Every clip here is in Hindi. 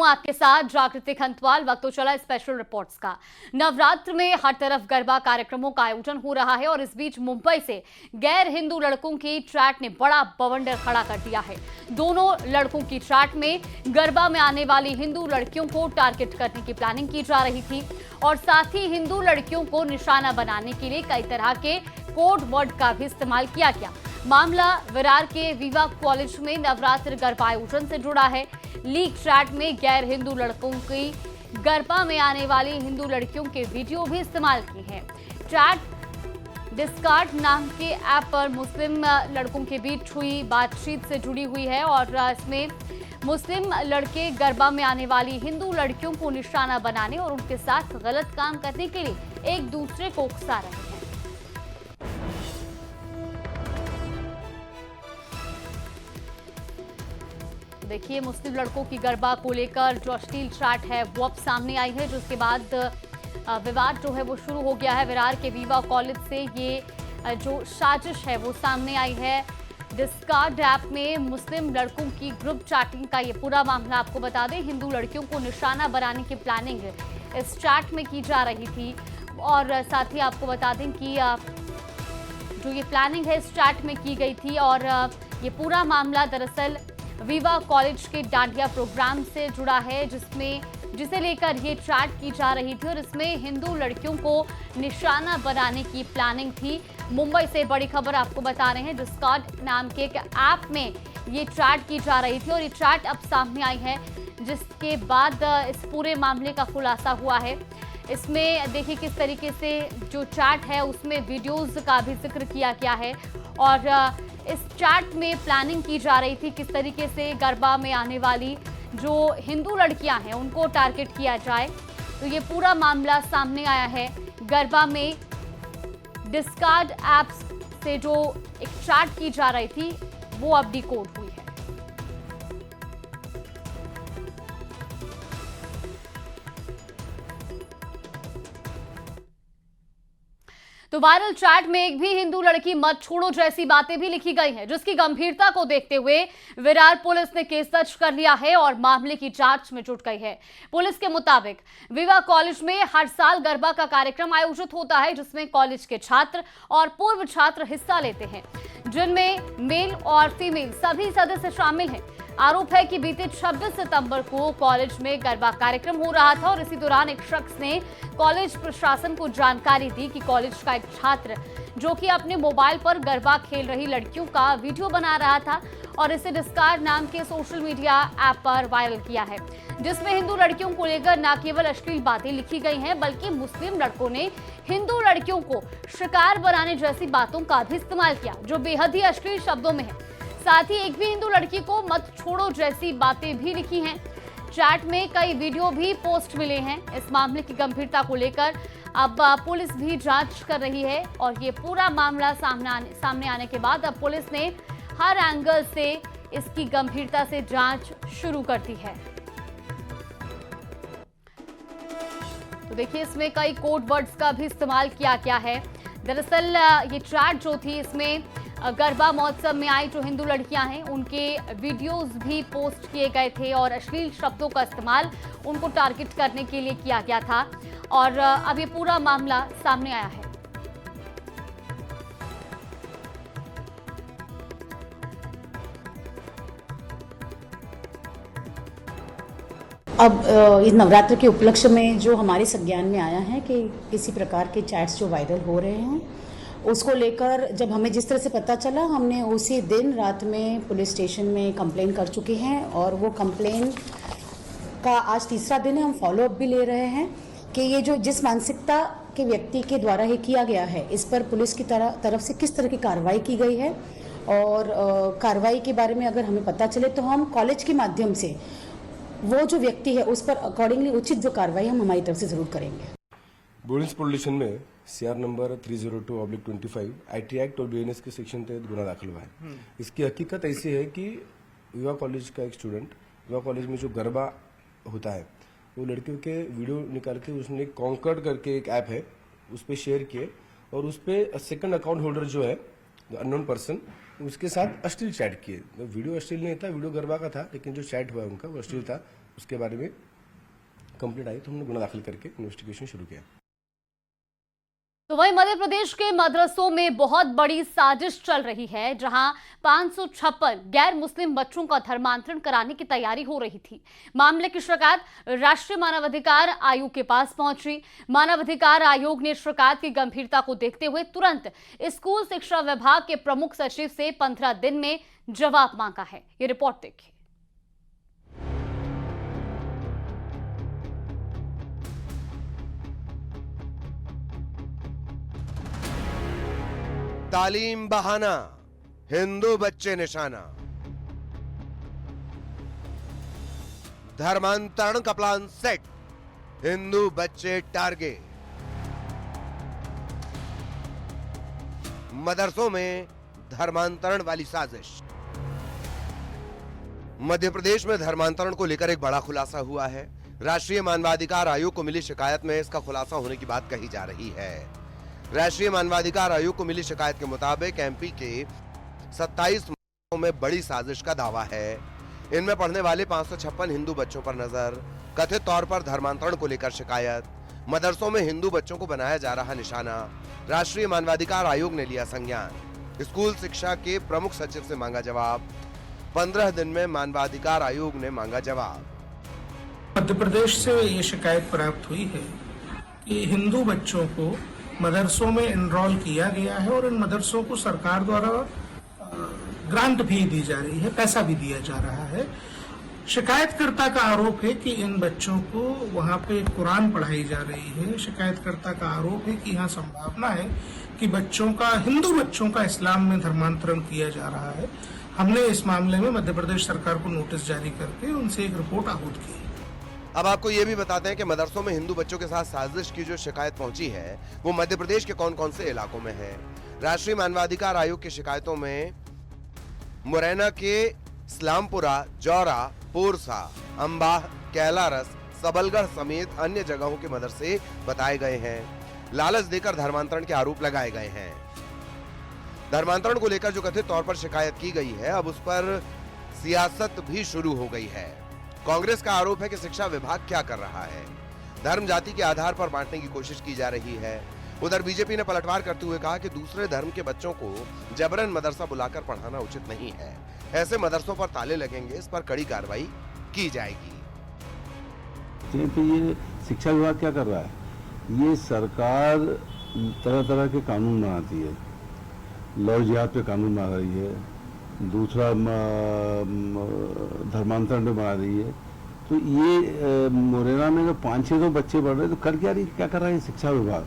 आपके साथ जागृति खंतवाल। वक्त तो चला स्पेशल रिपोर्ट्स का। नवरात्र में हर तरफ गरबा कार्यक्रमों का आयोजन हो रहा है और इस बीच मुंबई से गैर हिंदू लड़कों की ट्रैट ने बड़ा बवंडर खड़ा कर दिया है। दोनों लड़कों की ट्रैट में गरबा में आने वाली हिंदू लड़कियों को टारगेट करने की प्लानिंग की जा रही थी और साथ ही हिंदू लड़कियों को निशाना बनाने के लिए कई तरह के कोड वर्ड का भी इस्तेमाल किया गया। मामला विरार के विवा कॉलेज में नवरात्र गरबा आयोजन से जुड़ा है। लीक चैट में गैर हिंदू लड़कों की गरबा में आने वाली हिंदू लड़कियों के वीडियो भी इस्तेमाल की हैं। चैट डिस्कार्ड नाम के ऐप पर मुस्लिम लड़कों के बीच हुई बातचीत से जुड़ी हुई है और इसमें मुस्लिम लड़के गरबा में आने वाली हिंदू लड़कियों को निशाना बनाने और उनके साथ गलत काम करने के लिए एक दूसरे को उकसा रहे हैं। देखिए, मुस्लिम लड़कों की गरबा को लेकर जो अश्लील चैट है वो अब सामने आई है, जिसके बाद विवाद जो है वो शुरू हो गया है। विरार के विवा कॉलेज से ये जो साजिश है वो सामने आई है। डिस्कार्ड ऐप में मुस्लिम लड़कों की ग्रुप चैटिंग का ये पूरा मामला आपको बता दें। हिंदू लड़कियों को निशाना बनाने की प्लानिंग इस चैट में की जा रही थी और साथ ही आपको बता दें कि जो ये प्लानिंग है इस चैट में की गई थी और ये पूरा मामला दरअसल विवा कॉलेज के डांडिया प्रोग्राम से जुड़ा है, जिसे लेकर ये चैट की जा रही थी और इसमें हिंदू लड़कियों को निशाना बनाने की प्लानिंग थी। मुंबई से बड़ी खबर आपको बता रहे हैं। डिस्कॉर्ड नाम के एक ऐप में ये चैट की जा रही थी और ये चैट अब सामने आई है, जिसके बाद इस पूरे मामले का खुलासा हुआ है। इसमें देखिए किस तरीके से जो चैट है उसमें वीडियोज का भी जिक्र किया गया है और इस चैट में प्लानिंग की जा रही थी किस तरीके से गरबा में आने वाली जो हिंदू लड़कियां हैं उनको टारगेट किया जाए। तो ये पूरा मामला सामने आया है। गरबा में डिस्कार्ड ऐप्स से जो एक चैट की जा रही थी वो अब डिकोड हुई है। तो वायरल चैट में एक भी हिंदू लड़की मत छोड़ो जैसी बातें भी लिखी गई हैं, जिसकी गंभीरता को देखते हुए विरार पुलिस ने केस दर्ज कर लिया है और मामले की जांच में जुट गई है। पुलिस के मुताबिक विवा कॉलेज में हर साल गरबा का कार्यक्रम आयोजित होता है, जिसमें कॉलेज के छात्र और पूर्व छात्र हिस्सा लेते हैं, जिनमें मेल और फीमेल सभी सदस्य शामिल हैं। आरोप है कि बीते 26 सितंबर को कॉलेज में गरबा कार्यक्रम हो रहा था और इसी दौरान एक शख्स ने कॉलेज प्रशासन को जानकारी दी कि कॉलेज का एक छात्र जो कि अपने मोबाइल पर गरबा खेल रही लड़कियों का वीडियो बना रहा था और इसे डिस्कार्ड नाम के सोशल मीडिया ऐप पर वायरल किया है, जिसमें हिंदू लड़कियों को लेकर न केवल अश्लील बातें लिखी गई हैं बल्कि मुस्लिम लड़कों ने हिंदू लड़कियों को शिकार बनाने जैसी बातों का भी इस्तेमाल किया, जो बेहद ही अश्लील शब्दों में है। साथ ही एक भी हिंदू लड़की को मत छोड़ो जैसी बातें भी लिखी हैं। चैट में कई वीडियो भी पोस्ट मिले हैं। इस मामले की गंभीरता को लेकर अब पुलिस भी जांच कर रही है और ये पूरा मामला सामने आने के बाद अब पुलिस ने हर एंगल से इसकी गंभीरता से जांच शुरू कर दी है। तो देखिए, इसमें कई कोड वर्ड्स का भी इस्तेमाल किया गया है। दरअसल ये चैट जो थी इसमें गरबा महोत्सव में आई जो हिंदू लड़कियां हैं उनके वीडियोस भी पोस्ट किए गए थे और अश्लील शब्दों का इस्तेमाल उनको टारगेट करने के लिए किया गया था और अब ये पूरा मामला सामने आया है। अब इस नवरात्र के उपलक्ष्य में जो हमारे संज्ञान में आया है कि किसी प्रकार के चैट्स जो वायरल हो रहे हैं, उसको लेकर जब हमें जिस तरह से पता चला, हमने उसी दिन रात में पुलिस स्टेशन में कंप्लेन कर चुके हैं और वो कंप्लेन का आज तीसरा दिन है। हम फॉलोअप भी ले रहे हैं कि ये जो जिस मानसिकता के व्यक्ति के द्वारा ये किया गया है, इस पर पुलिस की तरफ से किस तरह की कार्रवाई की गई है और कार्रवाई के बारे में अगर हमें पता चले तो हम कॉलेज के माध्यम से वो जो व्यक्ति है उस पर अकॉर्डिंगली उचित जो कार्रवाई हम हमारी तरफ से जरूर करेंगे। बोर्डिंग पुलिस में सीआर नंबर 302/25 आईटी एक्ट और बीएनएस के सेक्शन तहत गुना दाखिल हुआ है। इसकी हकीकत ऐसी है कि विवा कॉलेज का एक स्टूडेंट, विवा कॉलेज में जो गरबा होता है वो लड़कियों के वीडियो निकाल के उसने कॉन्कर्ड करके एक ऐप है उस पर शेयर किए और उस पर सेकंड अकाउंट होल्डर जो है अननोन पर्सन उसके साथ अश्लील चैट किए। वीडियो अश्लील नहीं था, वीडियो गरबा का था, लेकिन जो चैट हुआ उनका वो अश्लील था। उसके बारे में कंप्लेंट आई तो हमने गुना दाखिल करके इन्वेस्टिगेशन शुरू किया। तो वहीं मध्य प्रदेश के मदरसों में बहुत बड़ी साजिश चल रही है, जहां 556 गैर मुस्लिम बच्चों का धर्मांतरण कराने की तैयारी हो रही थी। मामले की शिकायत राष्ट्रीय मानवाधिकार आयोग के पास पहुंची। मानवाधिकार आयोग ने शिकायत की गंभीरता को देखते हुए तुरंत स्कूल शिक्षा विभाग के प्रमुख सचिव से 15 दिन में जवाब मांगा है। ये रिपोर्ट देखिए। तालीम बहाना, हिंदू बच्चे निशाना। धर्मांतरण का प्लान सेट, हिंदू बच्चे टारगेट। मदरसों में धर्मांतरण वाली साजिश। मध्य प्रदेश में धर्मांतरण को लेकर एक बड़ा खुलासा हुआ है। राष्ट्रीय मानवाधिकार आयोग को मिली शिकायत में इसका खुलासा होने की बात कही जा रही है। राष्ट्रीय मानवाधिकार आयोग को मिली शिकायत के मुताबिक एमपी के 27 मदरसों में बड़ी साजिश का दावा है। इनमें पढ़ने वाले 556 हिंदू बच्चों पर नजर, कथित तौर पर धर्मांतरण को लेकर शिकायत, मदरसों में हिंदू बच्चों को बनाया जा रहा निशाना। राष्ट्रीय मानवाधिकार आयोग ने लिया संज्ञान। स्कूल शिक्षा के प्रमुख सचिव से मांगा जवाब। 15 दिन में मानवाधिकार आयोग ने मांगा जवाब। मध्य प्रदेश से ये शिकायत प्राप्त हुई है कि हिंदू बच्चों को मदरसों में एनरोल किया गया है और इन मदरसों को सरकार द्वारा ग्रांट भी दी जा रही है, पैसा भी दिया जा रहा है। शिकायतकर्ता का आरोप है कि इन बच्चों को वहां पे कुरान पढ़ाई जा रही है। शिकायतकर्ता का आरोप है कि यहाँ संभावना है कि हिंदू बच्चों का इस्लाम में धर्मांतरण किया जा रहा है। हमने इस मामले में मध्य प्रदेश सरकार को नोटिस जारी करके उनसे एक रिपोर्ट आहूत की। अब आपको ये भी बताते हैं कि मदरसों में हिंदू बच्चों के साथ साजिश की जो शिकायत पहुंची है वो मध्य प्रदेश के कौन कौन से इलाकों में है। राष्ट्रीय मानवाधिकार आयोग की शिकायतों में मुरैना के इस्लामपुरा, जौरा, पोरसा, अंबाह, कैलारस, सबलगढ़ समेत अन्य जगहों के मदरसे बताए गए हैं। लालच देकर धर्मांतरण के आरोप लगाए गए हैं। धर्मांतरण को लेकर जो कथित तौर पर शिकायत की गई है, अब उस पर सियासत भी शुरू हो गई है। कांग्रेस का आरोप है कि शिक्षा विभाग क्या कर रहा है, धर्म जाति के आधार पर बांटने की कोशिश की जा रही है। उधर बीजेपी ने पलटवार करते हुए कहा कि दूसरे धर्म के बच्चों को जबरन मदरसा बुलाकर पढ़ाना उचित नहीं है। ऐसे मदरसों पर ताले लगेंगे, इस पर कड़ी कार्रवाई की जाएगी। तो ये शिक्षा विभाग क्या कर रहा है? ये सरकार तरह तरह के कानून बनाती है। लव जिहाद पे कानून बना रही है, दूसरा धर्मांतरण पे बना रही है। तो ये मुरैना में जो 500 बच्चे पढ़ रहे हैं, तो कर क्या कर रहा है शिक्षा विभाग?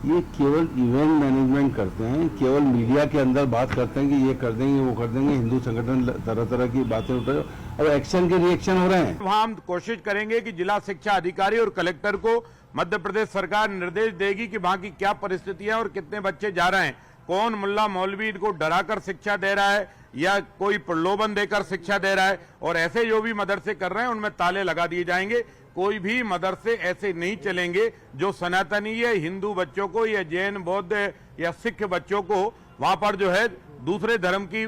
ये केवल इवेंट मैनेजमेंट करते हैं, केवल मीडिया के अंदर बात करते हैं कि ये कर देंगे, वो कर देंगे। हिंदू संगठन तरह तरह की बातें उठा, अब एक्शन के रिएक्शन हो रहे हैं। वहाँ हम कोशिश करेंगे कि जिला शिक्षा अधिकारी और कलेक्टर को मध्य प्रदेश सरकार निर्देश देगी कि वहाँ की क्या परिस्थितियां और कितने बच्चे जा रहे हैं, कौन मुल्ला मौलवी को डराकर शिक्षा दे रहा है या कोई प्रलोभन देकर शिक्षा दे रहा है, और ऐसे जो भी मदरसे कर रहे हैं उनमें ताले लगा दिए जाएंगे। कोई भी मदरसे ऐसे नहीं चलेंगे जो सनातनी या हिंदू बच्चों को या जैन, बौद्ध या सिख बच्चों को वहां पर जो है दूसरे धर्म की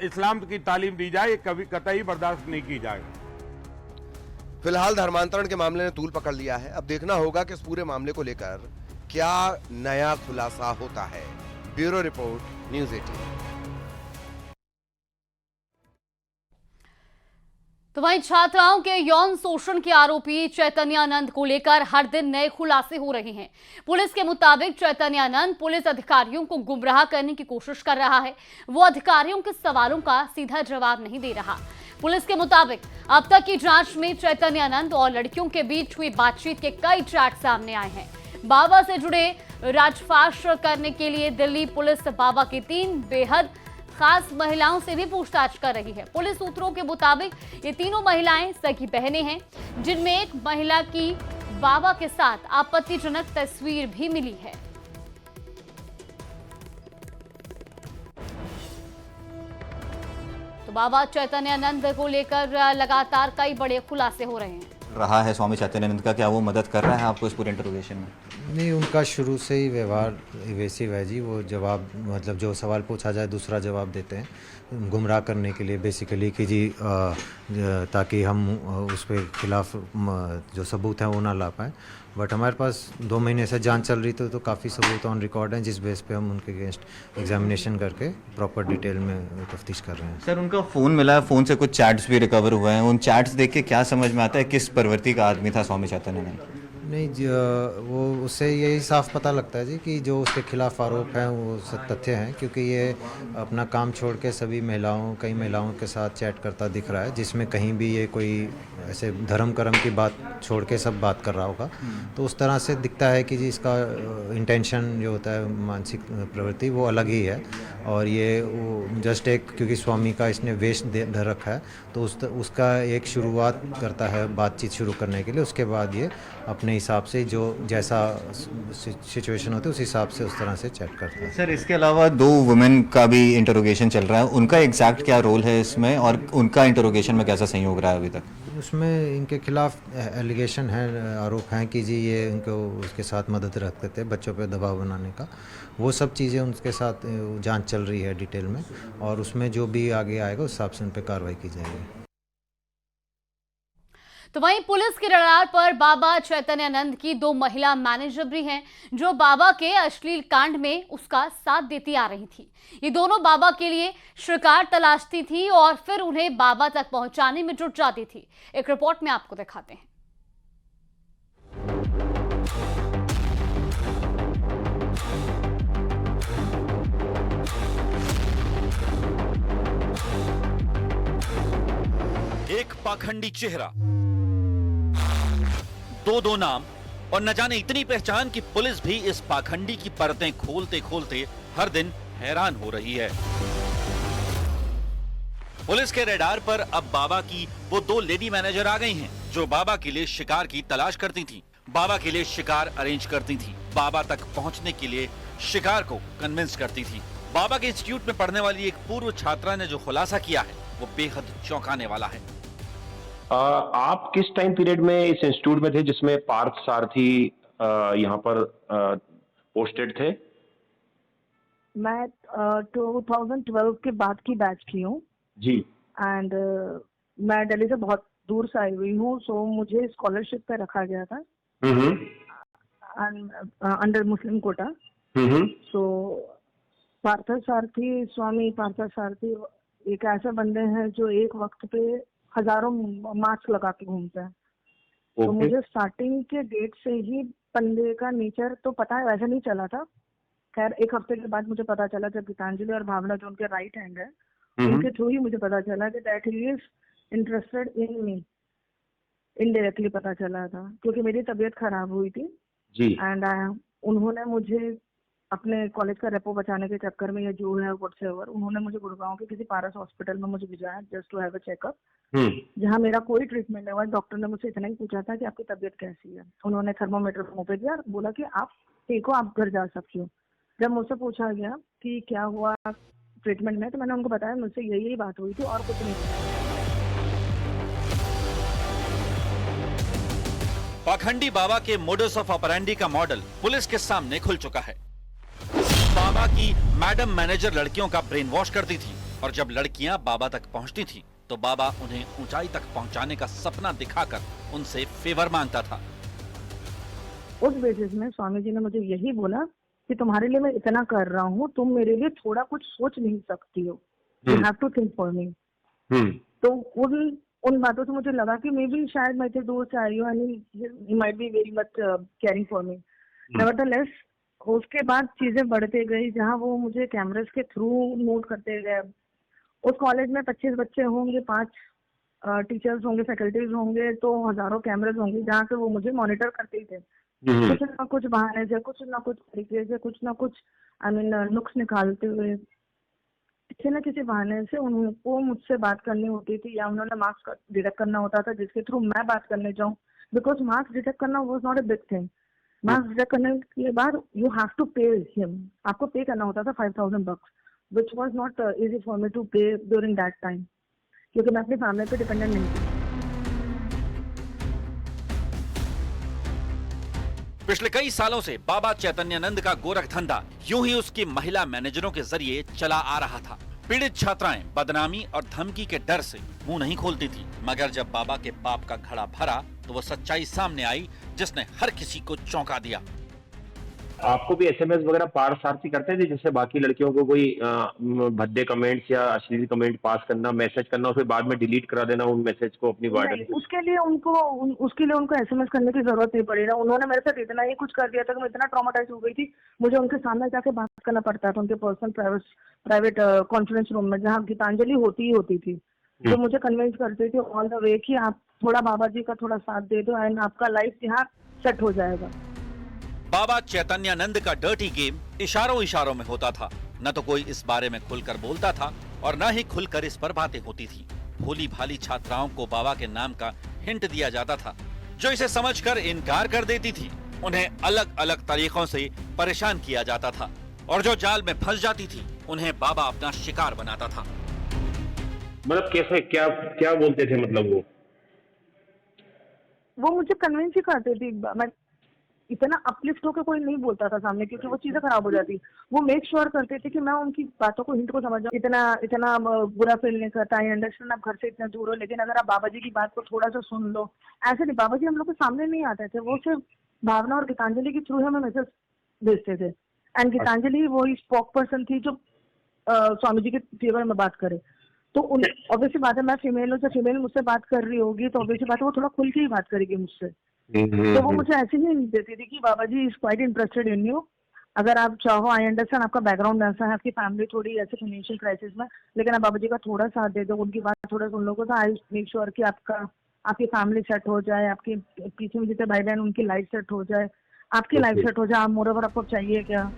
इस्लाम की तालीम दी जाए, कभी कतई बर्दाश्त नहीं की जाएगी। फिलहाल धर्मांतरण के मामले ने तूल पकड़ लिया है। अब देखना होगा कि इस पूरे मामले को लेकर क्या नया खुलासा होता है। Bureau report, news 18। तो वहीं छात्राओं के यौन शोषण के आरोपी चैतन्यानंद को लेकर हर दिन नए खुलासे हो रहे हैं। पुलिस के मुताबिक चैतन्यानंद पुलिस अधिकारियों को गुमराह करने की कोशिश कर रहा है। वो अधिकारियों के सवालों का सीधा जवाब नहीं दे रहा। पुलिस के मुताबिक अब तक की जांच में चैतन्यानंद और लड़कियों के बीच हुई बातचीत के कई चैट सामने आए हैं। बाबा से जुड़े राजफाश करने के लिए दिल्ली पुलिस बाबा की 3 बेहद खास महिलाओं से भी पूछताछ कर रही है। पुलिस सूत्रों के मुताबिक ये तीनों महिलाएं सगी बहनें हैं, जिनमें एक महिला की बाबा के साथ आपत्तिजनक तस्वीर भी मिली है। तो बाबा चैतन्यानंद को लेकर लगातार कई बड़े खुलासे हो रहे हैं। रहा है स्वामी चैतन्यानंद का, क्या वो मदद कर रहा है आपको इस पूरे इंटरोगेशन में? नहीं, उनका शुरू से ही व्यवहार इवेसिव है जी। वो जवाब मतलब जो सवाल पूछा जाए दूसरा जवाब देते हैं, गुमराह करने के लिए बेसिकली कि जी ताकि हम उस पे खिलाफ जो सबूत हैं वो ना ला पाएँ। बट हमारे पास 2 महीने से जांच चल रही थी, तो काफ़ी सबूत ऑन रिकॉर्ड हैं जिस बेस पे हम उनके अगेंस्ट एग्जामिनेशन करके प्रॉपर डिटेल में तफ्तीश कर रहे हैं। सर, उनका फ़ोन मिला है, फ़ोन से कुछ चैट्स भी रिकवर हुए हैं। उन चैट्स देख के क्या समझ में आता है किस प्रवृत्ति का आदमी था स्वामी चैतन्यानंद? नहीं वो उससे यही साफ पता लगता है जी कि जो उसके खिलाफ आरोप हैं वो तथ्य हैं, क्योंकि ये अपना काम छोड़ के सभी कई महिलाओं के साथ चैट करता दिख रहा है, जिसमें कहीं भी ये कोई ऐसे धर्म कर्म की बात छोड़ के सब बात कर रहा होगा। तो उस तरह से दिखता है कि जी इसका इंटेंशन जो होता है, मानसिक प्रवृत्ति, वो अलग ही है। और ये वो जस्ट एक क्योंकि स्वामी का इसने वेश धर रखा है, तो उसका एक शुरुआत करता है बातचीत शुरू करने के लिए। उसके बाद ये अपने हिसाब से जो जैसा सिचुएशन होती है उस हिसाब से उस तरह से चैट करता है। सर, इसके अलावा 2 वुमेन का भी इंटरोगेशन चल रहा है, उनका एग्जैक्ट क्या रोल है इसमें और उनका इंटरोगेशन में कैसा सहयोग रहा है अभी तक? उसमें इनके खिलाफ एलिगेशन है, आरोप हैं कि जी ये इनको उसके साथ मदद रखते थे बच्चों पे दबाव बनाने का। वो सब चीज़ें उनके साथ जांच चल रही है डिटेल में, और उसमें जो भी आगे आएगा उस हिसाब से उन पर कार्रवाई की जाएगी। तो वहीं पुलिस के रडार पर बाबा चैतन्यानंद की 2 महिला मैनेजर भी हैं, जो बाबा के अश्लील कांड में उसका साथ देती आ रही थी। ये दोनों बाबा के लिए शिकार तलाशती थी और फिर उन्हें बाबा तक पहुंचाने में जुट जाती थी। एक रिपोर्ट में आपको दिखाते हैं। एक पाखंडी चेहरा, 2 नाम और न जाने इतनी पहचान कि पुलिस भी इस पाखंडी की परतें खोलते खोलते हर दिन हैरान हो रही है। पुलिस के रडार पर अब बाबा की वो 2 लेडी मैनेजर आ गई हैं, जो बाबा के लिए शिकार की तलाश करती थीं, बाबा के लिए शिकार अरेंज करती थीं, बाबा तक पहुंचने के लिए शिकार को कन्विंस करती थीं। बाबा के इंस्टीट्यूट में पढ़ने वाली एक पूर्व छात्रा ने जो खुलासा किया है वो बेहद चौंकाने वाला है। आप किस टाइम पीरियड में इस इंस्टीट्यूट में थे जिसमें पार्थ सारथी यहाँ पर पोस्टेड थे? मैं 2012 के बाद की बैच की हूँ जी। एंड मैं दिल्ली से बहुत दूर से आई हुई हूँ, सो मुझे स्कॉलरशिप पे रखा गया था अंडर मुस्लिम कोटा। सो पार्थ सारथी, स्वामी पार्थ सारथी एक ऐसे बंदे हैं जो एक वक्त पे हजारों मास्क लगा के घूमते हैं। तो मुझे स्टार्टिंग के डेट से ही बंदे का नेचर तो पता है, वैसे नहीं चला था। खैर 1 हफ्ते के बाद मुझे पता चला जब गीतांजलि और भावना जो उनके राइट हैंड है उनके थ्रू ही मुझे पता चला कि that he is interested in me. Indirectly पता चला था क्योंकि मेरी तबीयत खराब हुई थी जी। एंड उन्होंने मुझे अपने कॉलेज का रेपो बचाने के चक्कर में, या जो है व्हाट्सएवर, उन्होंने मुझे गुड़गांव के किसी पारस हॉस्पिटल में मुझे भिजाया just to have a checkup, जहां मेरा कोई ट्रीटमेंट नहीं हुआ। डॉक्टर ने मुझसे इतना ही पूछा था कि आपकी तबीयत कैसी है। उन्होंने थर्मोमीटर मुंह पे दिया, बोला कि आप ठीक हो, आप घर जा सकते हो। जब मुझसे पूछा गया कि क्या हुआ ट्रीटमेंट में, तो मैंने उनको बताया मुझसे यही बात हुई थी और कुछ नहीं। पाखंडी बाबा के मोडस ऑफ ऑपरेंडी का मॉडल पुलिस के सामने खुल चुका है। बाबा की मैडम मैनेजर लड़कियों का ब्रेन वॉश करती थी, और जब लड़कियां बाबा तक पहुंचती थी तो बाबा उन्हें ऊंचाई तक पहुंचाने का सपना दिखाकर उनसे फेवर मांगता था। उस बेसिस में स्वामी जी ने मुझे यही बोला कि तुम्हारे लिए मैं इतना कर रहा हूँ, तुम मेरे लिए थोड़ा कुछ सोच नहीं सकती हो, you have to think for me. तो उन बातों से मुझे लगा कि मे बी शायद मैं इतने दूर से आई हूँ and he might be very much caring for me. Nevertheless उसके बाद चीजें बढ़ते गई, जहाँ वो मुझे कैमरेस के थ्रू नोट करते गए। उस कॉलेज में 25 बच्चे होंगे, 5 टीचर्स होंगे, फैकल्टीज होंगे, तो हजारों कैमरेज होंगे जहाँ से वो मुझे मॉनिटर करते ही थे। कुछ ना कुछ बहाने से, कुछ ना कुछ तरीके से, कुछ ना कुछ नुक्स निकालते हुए, किसी न किसी बहाने से उनको मुझसे बात करनी होती थी, या उन्होंने मार्क्स डिटेक्ट करना होता था जिसके थ्रू मैं बात करने जाऊँ। बिकॉज मार्क्स डिटेक्ट करना was not a big thing. Marks detect करने के बाद you have to pay him, आपको पे करना होता था $5,000, which was not easy for me to pay during that time, क्योंकि मैं अपनी फैमिली पे डिपेंडेंट नहीं थी। पिछले कई सालों से बाबा चैतन्यानंद का गोरख धंधा यूं ही उसकी महिला मैनेजरों के जरिए चला आ रहा था। पीड़ित छात्राएं बदनामी और धमकी के डर से मुंह नहीं खोलती थी, मगर जब बाबा के पाप का घड़ा भरा तो वो सच्चाई सामने आई जिसने हर किसी को चौंका दिया। आपको भी एसएमएस वगैरह पारसारथी करते थे, जैसे बाकी लड़कियों को कोई भद्दे कमेंट्स या अश्लील कमेंट पास करना, मैसेज करना और फिर बाद में डिलीट करा देना उन मैसेज को अपनी वार्डन को? उसके लिए उनको एसएमएस करने की जरूरत नहीं पड़ी ना। उन्होंने मेरे साथ इतना ही कुछ कर दिया था कि मैं इतना ट्रॉमाटाइज हो गई थी, मुझे उनके सामने जाके बात करना पड़ता था, उनके पर्सनल प्राइवेट कॉन्फ्रेंस रूम में जहाँ गीतांजलि होती थी। तो मुझे कन्विंस करती थी ऑल द वे कि आप थोड़ा बाबा जी का थोड़ा साथ दे दो एंड आपका लाइफ यहाँ सेट हो जाएगा। बाबा चैतन्यानंद का डर्टी गेम इशारों इशारों में होता था। न तो कोई इस बारे में खुलकर बोलता था और न ही खुलकर इस पर बातें होती थी। भोली भाली छात्राओं को बाबा के नाम का हिंट दिया जाता था, जो इसे समझकर इनकार कर देती थी। उन्हें अलग अलग तरीकों से परेशान किया जाता था और जो जाल में फंस जाती थी उन्हें बाबा अपना शिकार बनाता था। मतलब कैसे, क्या बोलते थे? मतलब वो मुझे कन्विंस ही करते थे। मैं इतना अपलिफ्ट होकर कोई नहीं बोलता था सामने, क्योंकि वो चीजें खराब हो जाती। वो मेक श्योर करते थे कि मैं उनकी बातों को, हिंट को समझ जाऊं। इतना बुरा फील नहीं करता। आई अंडरस्टैंड आप घर से इतना दूर हो, लेकिन अगर आप बाबा जी की बात को थोड़ा सा सुन लो। ऐसे नहीं, बाबा जी हम लोग के सामने नहीं आते थे, वो सिर्फ भावना और गीतांजलि के थ्रू हमें मैसेज भेजते थे। एंड गीतांजलि वो स्पोक पर्सन थी जो स्वामी जी के फेवर में बात करे। तो ऑब्वियसली बात है, मैं फीमेल हूँ, जब फीमेल मुझसे बात कर रही होगी तो ऑब्वियसली बात है वो थोड़ा खुल के ही बात करेगी मुझसे। तो वो मुझे ऐसे ही देती थी कि Baba ji is quite interested in you, अगर आप चाहो। आई अंडरस्टैंड आपका बैकग्राउंड ऐसा है, आपकी फैमिली थोड़ी ऐसे फाइनेंशियल क्राइसिस में, लेकिन आप बाबा जी का थोड़ा साथ दे दो, उनकी बात थोड़ा सुन लो तो आई मेक श्योर कि आपकी फैमिली सेट हो जाए, आपके पीछे में जितने भाई बहन उनकी लाइफ सेट हो जाए, आपकी लाइफ सेट हो जाए। आप मोर ओवर आपको चाहिए क्या?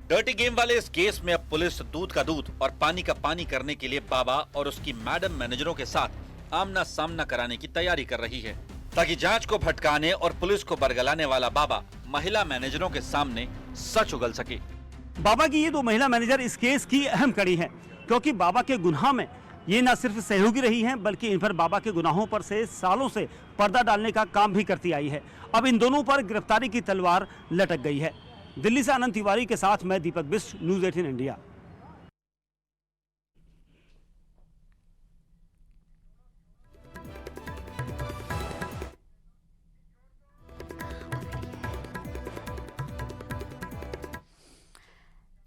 डर्टी गेम वाले इस केस में अब पुलिस दूध का दूध और पानी का पानी करने के लिए बाबा और उसकी मैडम मैनेजरों के साथ आमना सामना कराने की तैयारी कर रही है, ताकि जांच को भटकाने और पुलिस को बरगलाने वाला बाबा महिला मैनेजरों के सामने सच उगल सके। बाबा की ये दो महिला मैनेजर इस केस की अहम कड़ी हैं, क्योंकि बाबा के गुनाह में ये न सिर्फ सहयोगी रही हैं, बल्कि इन पर बाबा के गुनाहों पर से सालों से पर्दा डालने का काम भी करती आई है। अब इन दोनों पर गिरफ्तारी की तलवार लटक गई है। दिल्ली से आनंद तिवारी के साथ मैं दीपक बिष्ट, न्यूज़ 18 इंडिया।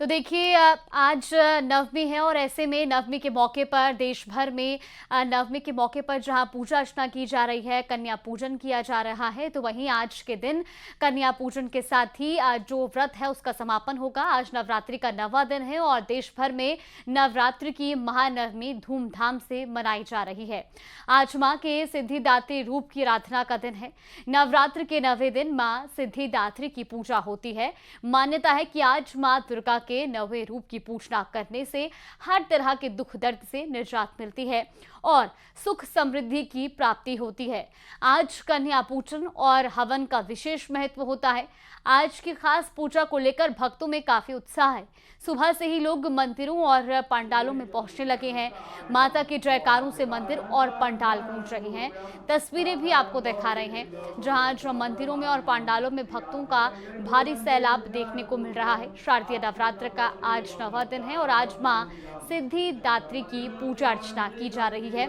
तो देखिए, आज नवमी है और ऐसे में नवमी के मौके पर देश भर में नवमी के मौके पर जहां पूजा अर्चना की जा रही है, कन्या पूजन किया जा रहा है, तो वहीं आज के दिन कन्या पूजन के साथ ही जो व्रत है उसका समापन होगा। आज नवरात्रि का 9वां दिन है और देश भर में नवरात्रि की महानवमी धूमधाम से मनाई जा रही है। आज मां के सिद्धिदात्री रूप की आराधना का दिन है। नवरात्रि के 9वें दिन मां सिद्धिदात्री की पूजा होती है। मान्यता है कि आज मां दुर्गा के 9वें रूप की पूजना करने से हर तरह के दुख दर्द से निजात मिलती है और सुख समृद्धि की प्राप्ति होती है। आज कन्या पूजन और हवन का विशेष महत्व होता है। आज की खास पूजा को लेकर भक्तों में काफी उत्साह है। सुबह से ही लोग मंदिरों और पंडालों में पहुंचने लगे हैं। माता के जयकारों से मंदिर और पंडाल गूंज रहे हैं। तस्वीरें भी आपको दिखा रहे हैं, जहां मंदिरों में और पंडालों में भक्तों का भारी सैलाब देखने को मिल रहा है। शारदीय नवरात्र का आज 9वां दिन है और आज मां सिद्धिदात्री की पूजा अर्चना की जा रही है।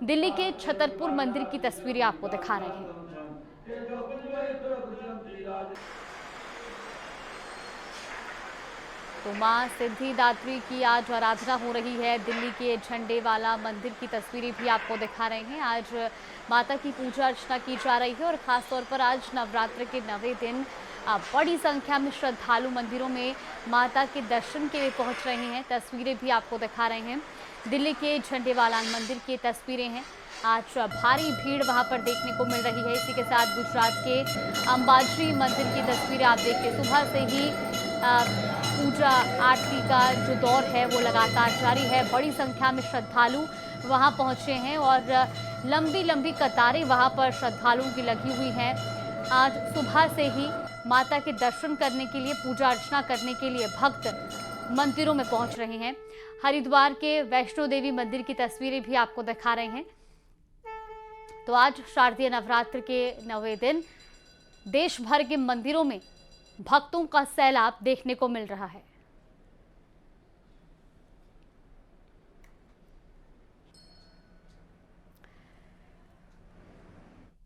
दिल्ली के छतरपुर मंदिर की तस्वीरें आपको दिखा रहे हैं। तो मां सिद्धिदात्री की आज आराधना हो रही है। दिल्ली के झंडे वाला मंदिर की तस्वीरें भी आपको दिखा रहे हैं। आज माता की पूजा अर्चना की जा रही है और खास तौर पर आज नवरात्र के 9वें दिन बड़ी संख्या में श्रद्धालु मंदिरों में माता के दर्शन के लिए पहुंच रहे हैं। तस्वीरें भी आपको दिखा रहे हैं। दिल्ली के झंडेवाला मंदिर की तस्वीरें हैं। आज भारी भीड़ वहां पर देखने को मिल रही है। इसी के साथ गुजरात के अंबाजी मंदिर की तस्वीरें आप देखिए। सुबह से ही पूजा आरती का जो दौर है वो लगातार जारी है। बड़ी संख्या में श्रद्धालु वहां पहुंचे हैं और लंबी लंबी कतारें वहां पर श्रद्धालुओं की लगी हुई हैं। आज सुबह से ही माता के दर्शन करने के लिए, पूजा अर्चना करने के लिए भक्त मंदिरों में पहुंच रहे हैं। हरिद्वार के वैष्णो देवी मंदिर की तस्वीरें भी आपको दिखा रहे हैं। तो आज शारदीय नवरात्र के 9वें दिन देश भर के मंदिरों में भक्तों का सैलाब देखने को मिल रहा है।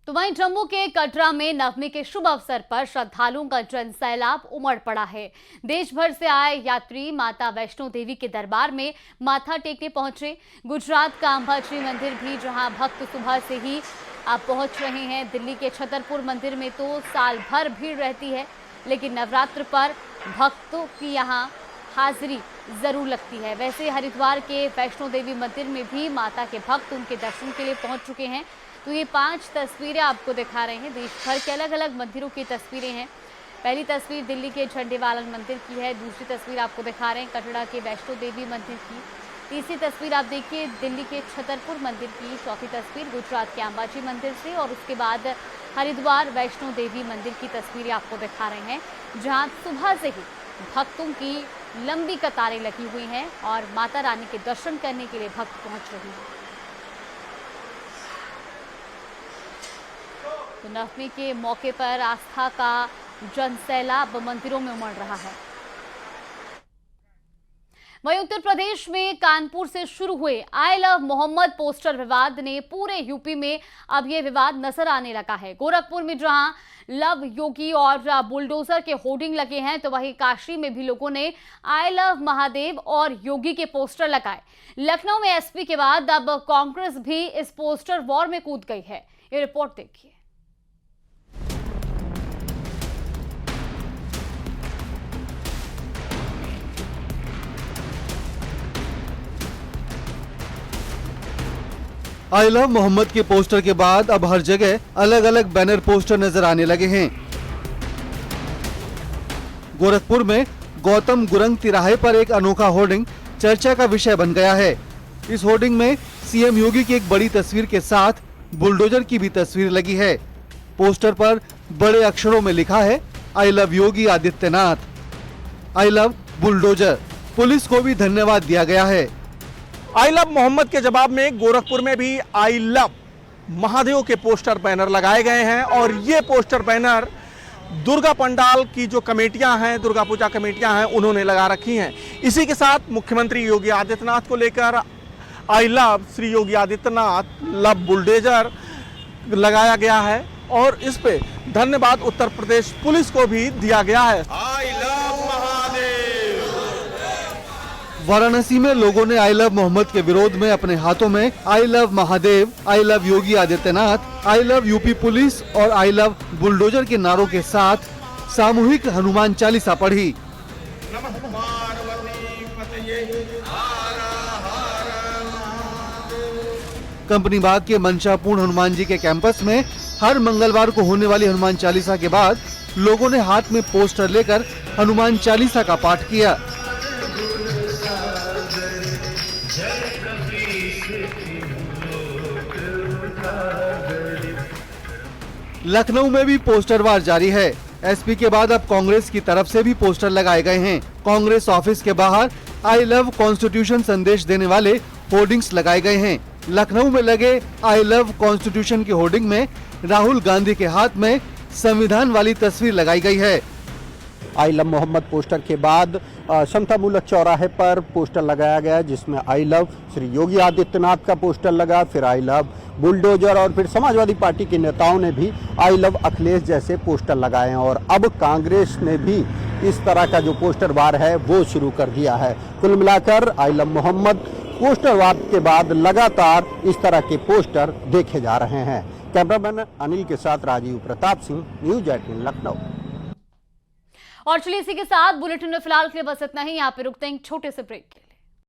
तो वहीं जम्मू के कटरा में नवमी के शुभ अवसर पर श्रद्धालुओं का जन सैलाब उमड़ पड़ा है। देश भर से आए यात्री माता वैष्णो देवी के दरबार में माथा टेकने पहुंचे। गुजरात का अंबाजी मंदिर भी जहां भक्त सुबह से ही पहुंच रहे हैं। दिल्ली के छतरपुर मंदिर में तो साल भर भीड़ रहती है, लेकिन नवरात्र पर भक्तों की यहां हाजिरी जरूर लगती है। वैसे हरिद्वार के वैष्णो देवी मंदिर में भी माता के भक्त उनके दर्शन के लिए पहुंच चुके हैं। तो ये 5 तस्वीरें आपको दिखा रहे हैं। देश भर के अलग अलग मंदिरों की तस्वीरें हैं। पहली तस्वीर दिल्ली के झंडेवालन मंदिर की है। दूसरी तस्वीर आपको दिखा रहे हैं कटरा के वैष्णो देवी मंदिर की। तीसरी तस्वीर आप देखिए दिल्ली के छतरपुर मंदिर की। चौथी तस्वीर गुजरात के अंबाजी मंदिर से, और उसके बाद हरिद्वार वैष्णो देवी मंदिर की तस्वीरें आपको दिखा रहे हैं, जहाँ सुबह से ही भक्तों की लंबी कतारें लगी हुई हैं और माता रानी के दर्शन करने के लिए भक्त पहुँच रहे हैं। तो नवमी के मौके पर आस्था का जन सैलाब मंदिरों में उमड़ रहा है। वहीं उत्तर प्रदेश में कानपुर से शुरू हुए आई लव मोहम्मद पोस्टर विवाद ने पूरे यूपी में अब ये विवाद नजर आने लगा है। गोरखपुर में जहां लव योगी और बुलडोजर के होर्डिंग लगे हैं, तो वहीं काशी में भी लोगों ने आई लव महादेव और योगी के पोस्टर लगाए। लखनऊ में एसपी के बाद अब कांग्रेस भी इस पोस्टर वॉर में कूद गई है। ये रिपोर्ट देखिए। आई लव मोहम्मद के पोस्टर के बाद अब हर जगह अलग अलग बैनर पोस्टर नजर आने लगे हैं। गोरखपुर में गौतम गुरंग तिराहे पर एक अनोखा होर्डिंग चर्चा का विषय बन गया है। इस होर्डिंग में सीएम योगी की एक बड़ी तस्वीर के साथ बुलडोजर की भी तस्वीर लगी है। पोस्टर पर बड़े अक्षरों में लिखा है I love Yogi Adityanath, I love bulldozer. Police को भी धन्यवाद दिया गया है। आई लव मोहम्मद के जवाब में गोरखपुर में भी आई लव महादेव के पोस्टर बैनर लगाए गए हैं, और ये पोस्टर बैनर दुर्गा पंडाल की जो कमेटियां हैं, दुर्गा पूजा कमेटियां हैं, उन्होंने लगा रखी हैं। इसी के साथ मुख्यमंत्री योगी आदित्यनाथ को लेकर I love Shri Yogi Adityanath love bulldozer लगाया गया है, और इस पे धन्यवाद उत्तर प्रदेश पुलिस को भी दिया गया है। I love Mahadev. वाराणसी में लोगों ने आई लव मोहम्मद के विरोध में अपने हाथों में I love Mahadev, I love Yogi Adityanath, I love UP police और आई लव बुलडोजर के नारों के साथ सामूहिक हनुमान चालीसा पढ़ी। कंपनी बाग के मंशापूर्ण हनुमान जी के कैंपस में हर मंगलवार को होने वाली हनुमान चालीसा के बाद लोगों ने हाथ में पोस्टर लेकर हनुमान चालीसा का पाठ किया। लखनऊ में भी पोस्टर वार जारी है। एसपी के बाद अब कांग्रेस की तरफ से भी पोस्टर लगाए गए हैं। कांग्रेस ऑफिस के बाहर आई लव कॉन्स्टिट्यूशन संदेश देने वाले होर्डिंग्स लगाए गए हैं। लखनऊ में लगे आई लव कॉन्स्टिट्यूशन के होर्डिंग में राहुल गांधी के हाथ में संविधान वाली तस्वीर लगाई गई है। आई लव मोहम्मद पोस्टर के बाद समता मूलक चौराहे पर पोस्टर लगाया गया, जिसमें आई लव श्री योगी आदित्यनाथ का पोस्टर लगा, फिर आई लव बुलडोजर, और फिर समाजवादी पार्टी के नेताओं ने भी आई लव अखिलेश जैसे पोस्टर लगाए हैं। और अब कांग्रेस ने भी इस तरह का जो पोस्टर वार है वो शुरू कर दिया है। कुल मिलाकर आई लव मोहम्मद पोस्टर वार के बाद लगातार इस तरह के पोस्टर देखे जा रहे हैं। कैमरामैन अनिल के साथ राजीव प्रताप सिंह, न्यूज 18 लखनऊ। और चलिए इसी के साथ बुलेटिन में फिलहाल के लिए बस इतना ही। यहाँ पे रुकते हैं छोटे से ब्रेक के लिए।